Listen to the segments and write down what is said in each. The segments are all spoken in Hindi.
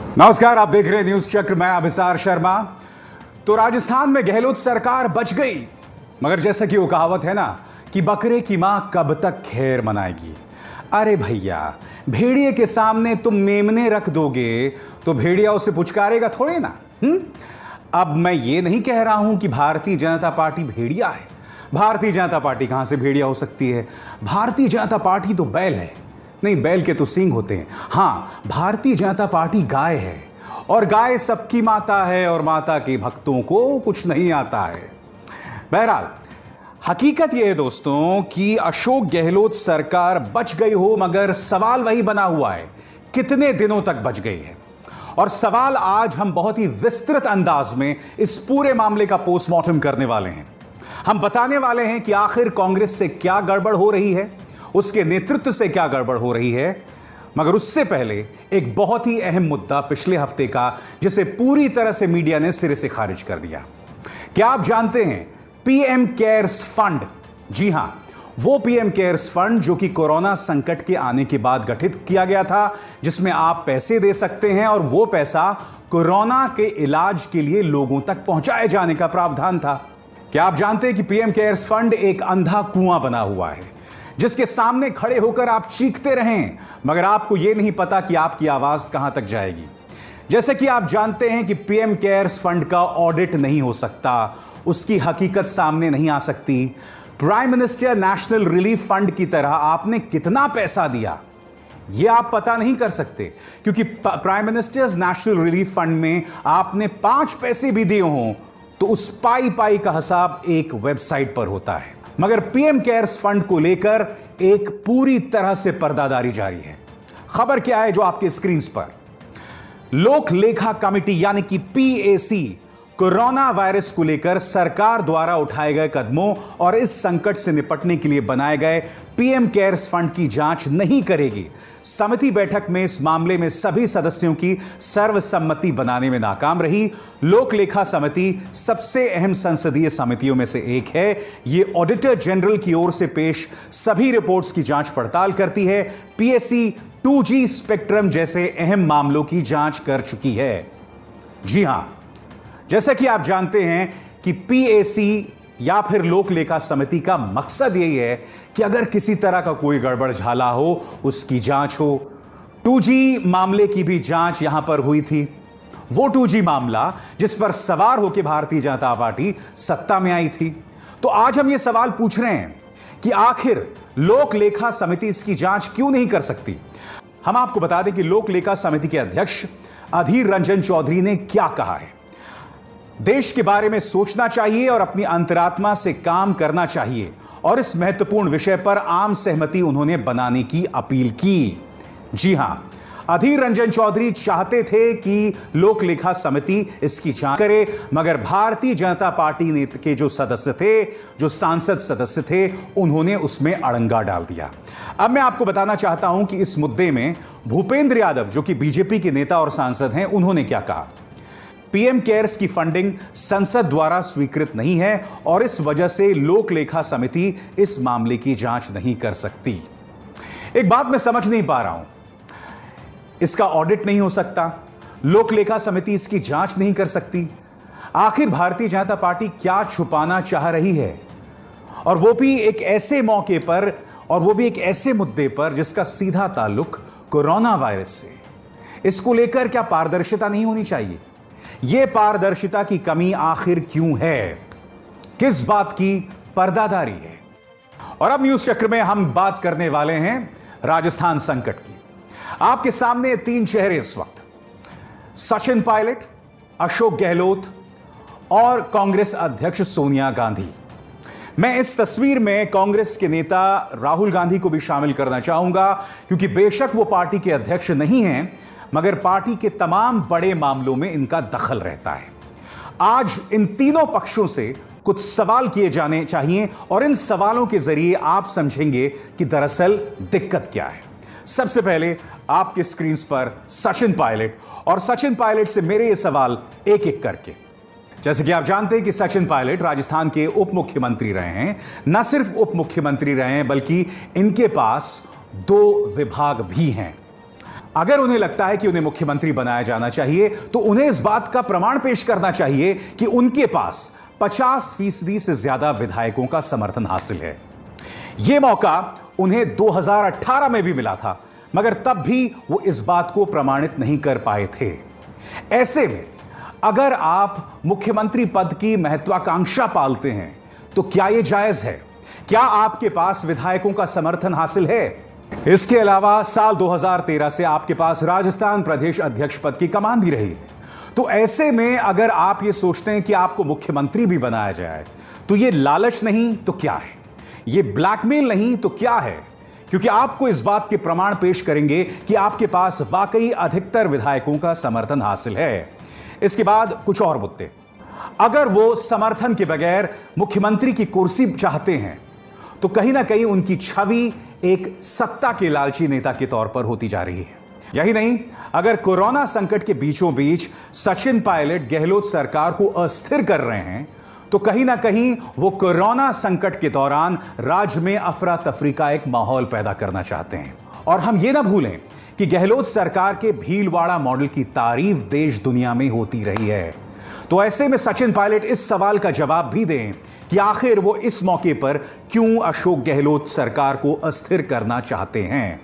नमस्कार, आप देख रहे हैं न्यूज चक्र। मैं अभिसार शर्मा। तो राजस्थान में गहलोत सरकार बच गई, मगर जैसा कि वो कहावत है ना कि बकरे की मां कब तक खैर मनाएगी। अरे भैया, भेड़िए के सामने तुम मेमने रख दोगे तो भेड़िया उसे पुचकारेगा थोड़े ना। अब मैं ये नहीं कह रहा हूं कि भारतीय जनता पार्टी भेड़िया है। भारतीय जनता पार्टी कहां से भेड़िया हो सकती है? भारतीय जनता पार्टी तो बैल है। नहीं, बैल के तो सींग होते हैं। हां, भारतीय जनता पार्टी गाय है, और गाय सबकी माता है, और माता के भक्तों को कुछ नहीं आता है। बहरहाल, हकीकत यह है दोस्तों कि अशोक गहलोत सरकार बच गई हो, मगर सवाल वही बना हुआ है, कितने दिनों तक बच गई है। और सवाल आज हम बहुत ही विस्तृत अंदाज में इस पूरे मामले का पोस्टमार्टम करने वाले हैं। हम बताने वाले हैं कि आखिर कांग्रेस से क्या गड़बड़ हो रही है, उसके नेतृत्व से क्या गड़बड़ हो रही है। मगर उससे पहले एक बहुत ही अहम मुद्दा पिछले हफ्ते का, जिसे पूरी तरह से मीडिया ने सिरे से खारिज कर दिया। क्या आप जानते हैं पीएम केयर्स फंड? जी हां, वो पीएम केयर्स फंड जो कि कोरोना संकट के आने के बाद गठित किया गया था, जिसमें आप पैसे दे सकते हैं और वो पैसा कोरोना के इलाज के लिए लोगों तक पहुंचाए जाने का प्रावधान था। क्या आप जानते हैं कि पीएम केयर्स फंड एक अंधा कुआं बना हुआ है, जिसके सामने खड़े होकर आप चीखते रहें, मगर आपको यह नहीं पता कि आपकी आवाज कहां तक जाएगी। जैसे कि आप जानते हैं कि पीएम केयर्स फंड का ऑडिट नहीं हो सकता, उसकी हकीकत सामने नहीं आ सकती। Prime minister national relief fund की तरह आपने कितना पैसा दिया, यह आप पता नहीं कर सकते, क्योंकि prime ministers national relief fund में आपने 5 पैसे भी दिए हों तो उस पाई का हिसाब एक वेबसाइट पर होता है। मगर पीएम केयर्स फंड को लेकर एक पूरी तरह से पर्दादारी जारी है। खबर क्या है जो आपके स्क्रीन पर? लोक लेखा कमेटी यानी कि पीएसी कोरोना वायरस को लेकर सरकार द्वारा उठाए गए कदमों और इस संकट से निपटने के लिए बनाए गए पीएम केयर्स फंड की जांच नहीं करेगी। समिति बैठक में इस मामले में सभी सदस्यों की सर्वसम्मति बनाने में नाकाम रही। लोक लेखा समिति सबसे अहम संसदीय समितियों में से एक है। यह ऑडिटर जनरल की ओर से पेश सभी रिपोर्ट्स की जांच पड़ताल करती है। पीएसी 2G स्पेक्ट्रम जैसे अहम मामलों की जांच कर चुकी है। जी हां, जैसा कि आप जानते हैं कि पीएसी या फिर लोक लेखा समिति का मकसद यही है कि अगर किसी तरह का कोई गड़बड़ झाला हो, उसकी जांच हो। 2G मामले की भी जांच यहां पर हुई थी। वो 2G मामला जिस पर सवार होकर भारतीय जनता पार्टी सत्ता में आई थी। तो आज हम ये सवाल पूछ रहे हैं कि आखिर लोक लेखा समिति इसकी जांच क्यों नहीं कर सकती। हम आपको बता दें कि लोक लेखा समिति के अध्यक्ष अधीर रंजन चौधरी ने क्या कहा है। देश के बारे में सोचना चाहिए और अपनी अंतरात्मा से काम करना चाहिए, और इस महत्वपूर्ण विषय पर आम सहमति उन्होंने बनाने की अपील की। जी हां, अधीर रंजन चौधरी चाहते थे कि लोक लेखा समिति इसकी जांच करे, मगर भारतीय जनता पार्टी के जो सदस्य थे, जो सांसद सदस्य थे, उन्होंने उसमें अड़ंगा डाल दिया। अब मैं आपको बताना चाहता हूं कि इस मुद्दे में भूपेंद्र यादव, जो कि बीजेपी के नेता और सांसद हैं, उन्होंने क्या कहा। पीएम केयर्स की फंडिंग संसद द्वारा स्वीकृत नहीं है, और इस वजह से लोक लेखा समिति इस मामले की जांच नहीं कर सकती। एक बात मैं समझ नहीं पा रहा हूं, इसका ऑडिट नहीं हो सकता, लोक लेखा समिति इसकी जांच नहीं कर सकती। आखिर भारतीय जनता पार्टी क्या छुपाना चाह रही है, और वो भी एक ऐसे मौके पर, और वो भी एक ऐसे मुद्दे पर जिसका सीधा ताल्लुक कोरोना वायरस से। इसको लेकर क्या पारदर्शिता नहीं होनी चाहिए? यह पारदर्शिता की कमी आखिर क्यों है? किस बात की पर्दादारी है? और अब न्यूज चक्र में हम बात करने वाले हैं राजस्थान संकट की। आपके सामने 3 चेहरे इस वक्त: सचिन पायलट, अशोक गहलोत और कांग्रेस अध्यक्ष सोनिया गांधी। मैं इस तस्वीर में कांग्रेस के नेता राहुल गांधी को भी शामिल करना चाहूंगा, क्योंकि बेशक वो पार्टी के अध्यक्ष नहीं हैं, मगर पार्टी के तमाम बड़े मामलों में इनका दखल रहता है। आज इन तीनों पक्षों से कुछ सवाल किए जाने चाहिए, और इन सवालों के जरिए आप समझेंगे कि दरअसल दिक्कत क्या है। सबसे पहले आपके स्क्रीन पर सचिन पायलट, और सचिन पायलट से मेरे ये सवाल एक एक करके। जैसे कि आप जानते हैं कि सचिन पायलट राजस्थान के उप मुख्यमंत्री रहे हैं। न सिर्फ उप मुख्यमंत्री रहे हैं, बल्कि इनके पास 2 विभाग भी हैं। अगर उन्हें लगता है कि उन्हें मुख्यमंत्री बनाया जाना चाहिए तो उन्हें इस बात का प्रमाण पेश करना चाहिए कि उनके पास 50% से ज्यादा विधायकों का समर्थन हासिल है। यह मौका उन्हें 2018 में भी मिला था, मगर तब भी वो इस बात को प्रमाणित नहीं कर पाए थे। ऐसे में अगर आप मुख्यमंत्री पद की महत्वाकांक्षा पालते हैं तो क्या यह जायज है? क्या आपके पास विधायकों का समर्थन हासिल है? इसके अलावा साल 2013 से आपके पास राजस्थान प्रदेश अध्यक्ष पद की कमान भी रही है। तो ऐसे में अगर आप ये सोचते हैं कि आपको मुख्यमंत्री भी बनाया जाए तो ये लालच नहीं तो क्या है? ये ब्लैकमेल नहीं तो क्या है? क्योंकि आपको इस बात के प्रमाण पेश करेंगे कि आपके पास वाकई अधिकतर विधायकों का समर्थन हासिल है। इसके बाद कुछ और मुद्दे। अगर वो समर्थन के बगैर मुख्यमंत्री की कुर्सी चाहते हैं तो कहीं ना कहीं उनकी छवि एक सत्ता के लालची नेता के तौर पर होती जा रही है। यही नहीं, अगर कोरोना संकट के बीचों बीच सचिन पायलट गहलोत सरकार को अस्थिर कर रहे हैं तो कहीं ना कहीं वो कोरोना संकट के दौरान राज्य में अफरा तफरी का एक माहौल पैदा करना चाहते हैं। और हम ये ना भूलें कि गहलोत सरकार के भीलवाड़ा मॉडल की तारीफ देश दुनिया में होती रही है। तो ऐसे में सचिन पायलट इस सवाल का जवाब भी दें कि आखिर वो इस मौके पर क्यों अशोक गहलोत सरकार को अस्थिर करना चाहते हैं।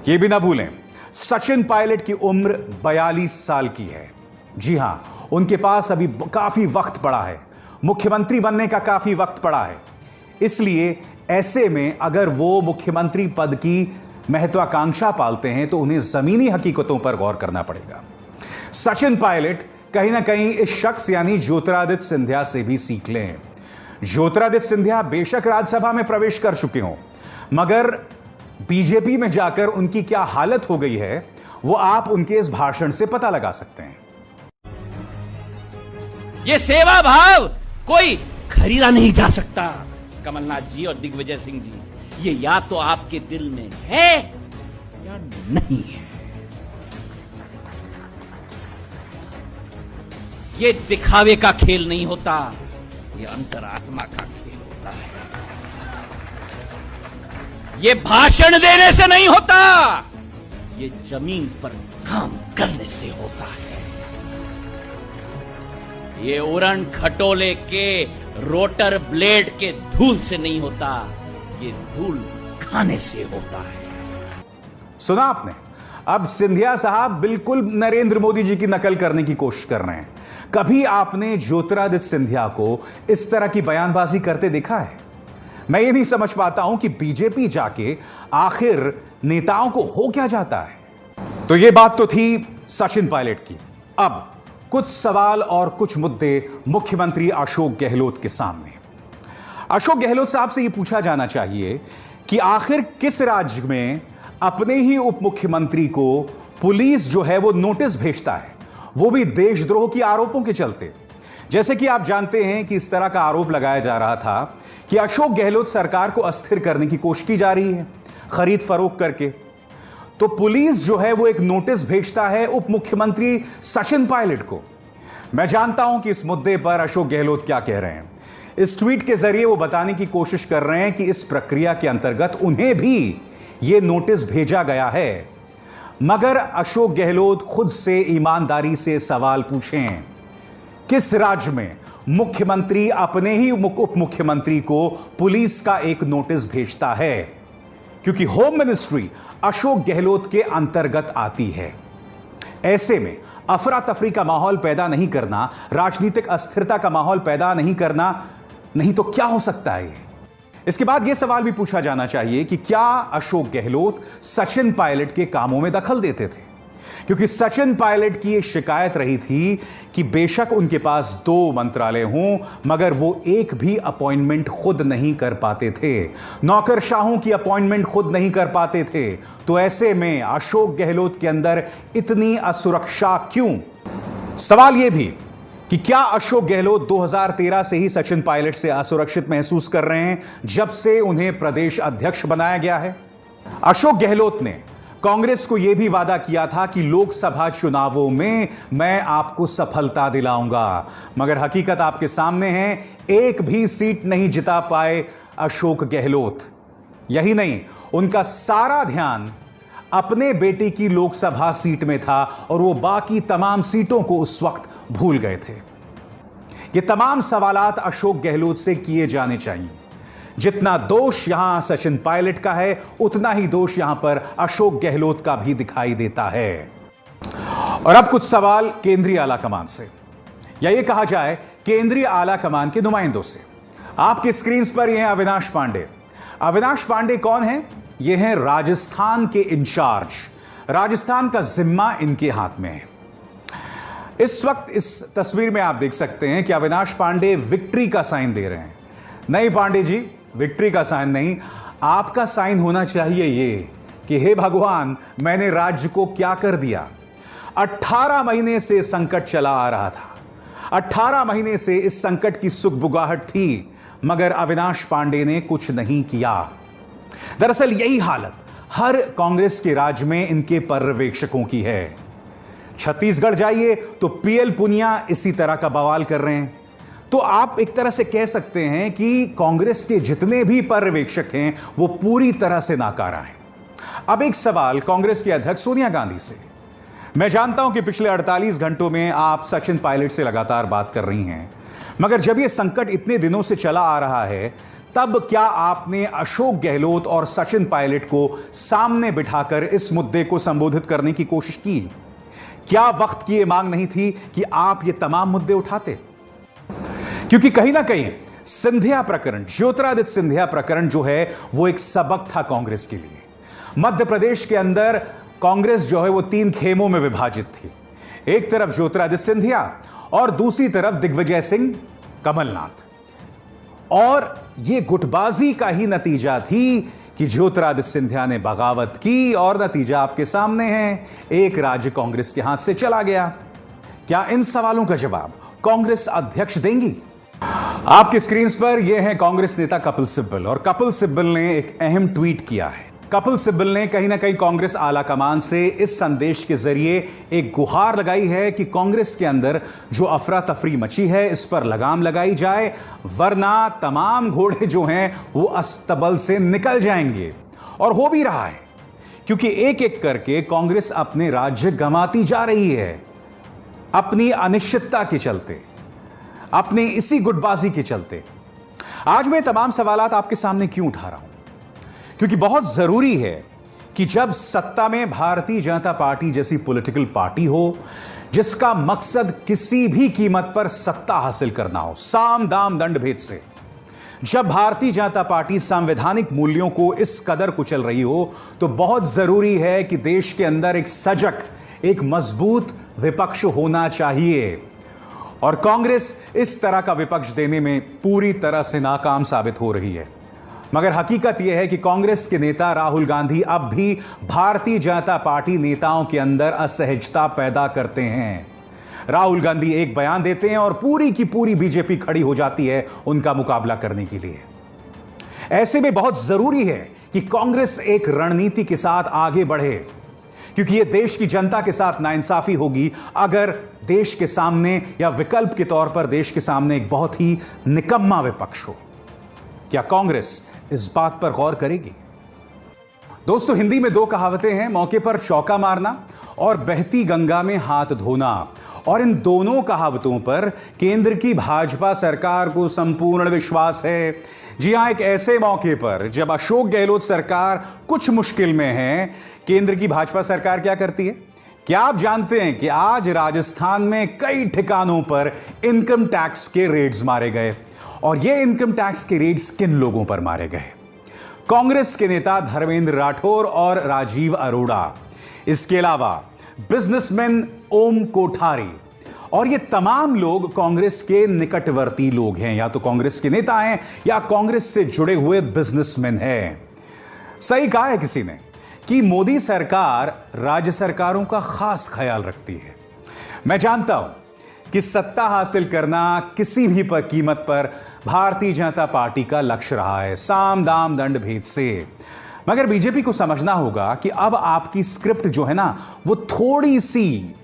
ये भी ना भूलें, सचिन पायलट की उम्र 42 साल की है। जी हां, उनके पास अभी काफी वक्त पड़ा है, मुख्यमंत्री बनने का काफी वक्त पड़ा है। इसलिए ऐसे में अगर वो मुख्यमंत्री पद की महत्वाकांक्षा पालते हैं तो उन्हें जमीनी हकीकतों पर गौर करना पड़ेगा। सचिन पायलट कहीं ना कहीं इस शख्स यानी ज्योतिरादित्य सिंधिया से भी सीख लें। ज्योतिरादित्य सिंधिया बेशक राज्यसभा में प्रवेश कर चुके हों, मगर बीजेपी में जाकर उनकी क्या हालत हो गई है वो आप उनके इस भाषण से पता लगा सकते हैं। ये सेवा भाव कोई खरीदा नहीं जा सकता। कमलनाथ जी और दिग्विजय सिंह जी, ये या तो आपके दिल में है या नहीं है। ये दिखावे का खेल नहीं होता, ये अंतरात्मा का खेल होता है। ये भाषण देने से नहीं होता, ये जमीन पर काम करने से होता है। ये उड़न खटोले के रोटर ब्लेड के धूल से नहीं होता, ये धूल खाने से होता है। सुना आपने? अब सिंधिया साहब बिल्कुल नरेंद्र मोदी जी की नकल करने की कोशिश कर रहे हैं। कभी आपने ज्योतिरादित्य सिंधिया को इस तरह की बयानबाजी करते देखा है? मैं ये नहीं समझ पाता हूं कि बीजेपी जाके आखिर नेताओं को हो क्या जाता है। तो ये बात तो थी सचिन पायलट की। अब कुछ सवाल और कुछ मुद्दे मुख्यमंत्री अशोक गहलोत के सामने। अशोक गहलोत साहब से यह पूछा जाना चाहिए कि आखिर किस राज्य में अपने ही उप मुख्यमंत्री को पुलिस जो है वो नोटिस भेजता है, वो भी देशद्रोह के आरोपों के चलते। जैसे कि आप जानते हैं कि इस तरह का आरोप लगाया जा रहा था कि अशोक गहलोत सरकार को अस्थिर करने की कोशिश की जा रही है खरीद फरोख्त करके। तो पुलिस जो है वो एक नोटिस भेजता है उप मुख्यमंत्री सचिन पायलट को। मैं जानता हूं कि इस मुद्दे पर अशोक गहलोत क्या कह रहे हैं। इस ट्वीट के जरिए वो बताने की कोशिश कर रहे हैं कि इस प्रक्रिया के अंतर्गत उन्हें भी यह नोटिस भेजा गया है। मगर अशोक गहलोत खुद से ईमानदारी से सवाल पूछें, किस राज्य में मुख्यमंत्री अपने ही उप मुख्यमंत्री को पुलिस का एक नोटिस भेजता है? क्योंकि होम मिनिस्ट्री अशोक गहलोत के अंतर्गत आती है। ऐसे में अफरा तफरी का माहौल पैदा नहीं करना, राजनीतिक अस्थिरता का माहौल पैदा नहीं करना, नहीं तो क्या हो सकता है? इसके बाद यह सवाल भी पूछा जाना चाहिए कि क्या अशोक गहलोत सचिन पायलट के कामों में दखल देते थे? क्योंकि सचिन पायलट की यह शिकायत रही थी कि बेशक उनके पास 2 मंत्रालय हों, मगर वो एक भी अपॉइंटमेंट खुद नहीं कर पाते थे, नौकरशाहों की अपॉइंटमेंट खुद नहीं कर पाते थे। तो ऐसे में अशोक गहलोत के अंदर इतनी असुरक्षा क्यों? सवाल यह भी कि क्या अशोक गहलोत 2013 से ही सचिन पायलट से असुरक्षित महसूस कर रहे हैं, जब से उन्हें प्रदेश अध्यक्ष बनाया गया है? अशोक गहलोत ने कांग्रेस को यह भी वादा किया था कि लोकसभा चुनावों में मैं आपको सफलता दिलाऊंगा, मगर हकीकत आपके सामने है, एक भी सीट नहीं जिता पाए अशोक गहलोत। यही नहीं, उनका सारा ध्यान अपने बेटे की लोकसभा सीट में था और वो बाकी तमाम सीटों को उस वक्त भूल गए थे। ये तमाम सवालात अशोक गहलोत से किए जाने चाहिए। जितना दोष यहां सचिन पायलट का है, उतना ही दोष यहां पर अशोक गहलोत का भी दिखाई देता है। और अब कुछ सवाल केंद्रीय आला कमान से, या ये कहा जाए केंद्रीय आला कमान के नुमाइंदों से। आपके स्क्रीन पर ये हैं अविनाश पांडे। अविनाश पांडे कौन है? ये हैं राजस्थान के इंचार्ज। राजस्थान का जिम्मा इनके हाथ में है। इस वक्त इस तस्वीर में आप देख सकते हैं कि अविनाश पांडे विक्ट्री का साइन दे रहे हैं। नहीं पांडे जी, विक्ट्री का साइन नहीं, आपका साइन होना चाहिए ये कि हे भगवान, मैंने राज्य को क्या कर दिया। 18 महीने से संकट चला आ रहा था, 18 महीने से इस संकट की सुगबुगाहट थी, मगर अविनाश पांडे ने कुछ नहीं किया। दरअसल यही हालत हर कांग्रेस के राज्य में इनके पर्यवेक्षकों की है। छत्तीसगढ़ जाइए तो पीएल पुनिया इसी तरह का बवाल कर रहे हैं। तो आप एक तरह से कह सकते हैं कि कांग्रेस के जितने भी पर्यवेक्षक हैं वो पूरी तरह से नाकारा हैं। अब एक सवाल कांग्रेस की अध्यक्ष सोनिया गांधी से। मैं जानता हूं कि पिछले 48 घंटों में आप सचिन पायलट से लगातार बात कर रही हैं, मगर जब यह संकट इतने दिनों से चला आ रहा है, तब क्या आपने अशोक गहलोत और सचिन पायलट को सामने बिठाकर इस मुद्दे को संबोधित करने की कोशिश की? क्या वक्त की यह मांग नहीं थी कि आप ये तमाम मुद्दे उठाते? क्योंकि कहीं ना कहीं सिंधिया प्रकरण, ज्योतिरादित्य सिंधिया प्रकरण जो है वो एक सबक था कांग्रेस के लिए। मध्य प्रदेश के अंदर कांग्रेस जो है वो 3 खेमों में विभाजित थी। एक तरफ ज्योतिरादित्य सिंधिया और दूसरी तरफ दिग्विजय सिंह कमलनाथ। और यह गुटबाजी का ही नतीजा थी कि ज्योतिरादित्य सिंधिया ने बगावत की और नतीजा आपके सामने है, एक राज्य कांग्रेस के हाथ से चला गया। क्या इन सवालों का जवाब कांग्रेस अध्यक्ष देंगी? आपके स्क्रीन पर यह है कांग्रेस नेता कपिल सिब्बल, और कपिल सिब्बल ने एक अहम ट्वीट किया है। कपिल सिब्बल ने कहीं ना कहीं कांग्रेस आला कमान से इस संदेश के जरिए एक गुहार लगाई है कि कांग्रेस के अंदर जो अफरा तफरी मची है इस पर लगाम लगाई जाए, वरना तमाम घोड़े जो हैं वो अस्तबल से निकल जाएंगे। और हो भी रहा है, क्योंकि एक एक करके कांग्रेस अपने राज्य गंवाती जा रही है, अपनी अनिश्चितता के चलते, अपनी इसी गुटबाजी के चलते। आज मैं तमाम सवालात आपके सामने क्यों उठा रहा हूं? क्योंकि बहुत जरूरी है कि जब सत्ता में भारतीय जनता पार्टी जैसी पॉलिटिकल पार्टी हो जिसका मकसद किसी भी कीमत पर सत्ता हासिल करना हो, साम दाम दंड भेद से, जब भारतीय जनता पार्टी संवैधानिक मूल्यों को इस कदर कुचल रही हो, तो बहुत जरूरी है कि देश के अंदर एक सजग, एक मजबूत विपक्ष होना चाहिए। और कांग्रेस इस तरह का विपक्ष देने में पूरी तरह से नाकाम साबित हो रही है। मगर हकीकत यह है कि कांग्रेस के नेता राहुल गांधी अब भी भारतीय जनता पार्टी नेताओं के अंदर असहजता पैदा करते हैं। राहुल गांधी एक बयान देते हैं और पूरी की पूरी बीजेपी खड़ी हो जाती है उनका मुकाबला करने के लिए। ऐसे में बहुत जरूरी है कि कांग्रेस एक रणनीति के साथ आगे बढ़े, क्योंकि यह देश की जनता के साथ नाइंसाफी होगी अगर देश के सामने या विकल्प के तौर पर देश के सामने एक बहुत ही निकम्मा विपक्ष हो। क्या कांग्रेस इस बात पर गौर करेगी? दोस्तों, हिंदी में 2 कहावतें हैं, मौके पर चौका मारना और बहती गंगा में हाथ धोना। और इन दोनों कहावतों पर केंद्र की भाजपा सरकार को संपूर्ण विश्वास है। जी हां, एक ऐसे मौके पर जब अशोक गहलोत सरकार कुछ मुश्किल में है, केंद्र की भाजपा सरकार क्या करती है? क्या आप जानते हैं कि आज राजस्थान में कई ठिकानों पर इनकम टैक्स के रेड्स मारे गए? और ये इनकम टैक्स के रेड्स किन लोगों पर मारे गए? कांग्रेस के नेता धर्मेंद्र राठौर और राजीव अरोड़ा, इसके अलावा बिजनेसमैन ओम कोठारी, और ये तमाम लोग कांग्रेस के निकटवर्ती लोग हैं, या तो कांग्रेस के नेता हैं या कांग्रेस से जुड़े हुए बिजनेसमैन हैं। सही कहा है किसी ने कि मोदी सरकार राज्य सरकारों का खास ख्याल रखती है। मैं जानता हूं कि सत्ता हासिल करना किसी भी पर कीमत पर भारतीय जनता पार्टी का लक्ष्य रहा है, साम दाम दंड भेद से। मगर बीजेपी को समझना होगा कि अब आपकी स्क्रिप्ट जो है ना, वो थोड़ी सी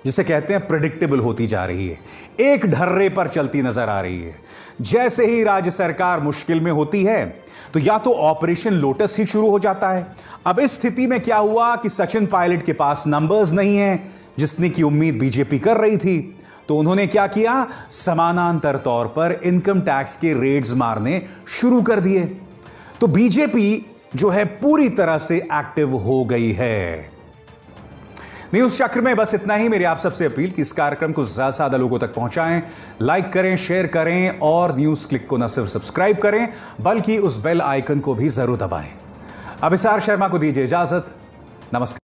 जिसे कहते हैं प्रेडिक्टेबल होती जा रही है, एक ढर्रे पर चलती नजर आ रही है। जैसे ही राज्य सरकार मुश्किल में होती है तो या तो ऑपरेशन लोटस ही शुरू हो जाता है। अब इस स्थिति में क्या हुआ कि सचिन पायलट के पास नंबर्स नहीं है जिसने की उम्मीद बीजेपी कर रही थी, तो उन्होंने क्या किया, समानांतर तौर पर इनकम टैक्स के रेड्स मारने शुरू कर दिए। तो बीजेपी जो है पूरी तरह से एक्टिव हो गई है। न्यूज चक्र में बस इतना ही। मेरी आप सबसे अपील कि इस कार्यक्रम को ज्यादा से ज्यादा लोगों तक पहुंचाएं, लाइक करें, शेयर करें और न्यूज क्लिक को न सिर्फ सब्सक्राइब करें बल्कि उस बेल आइकन को भी जरूर दबाएं। अभिसार शर्मा को दीजिए इजाजत। नमस्कार।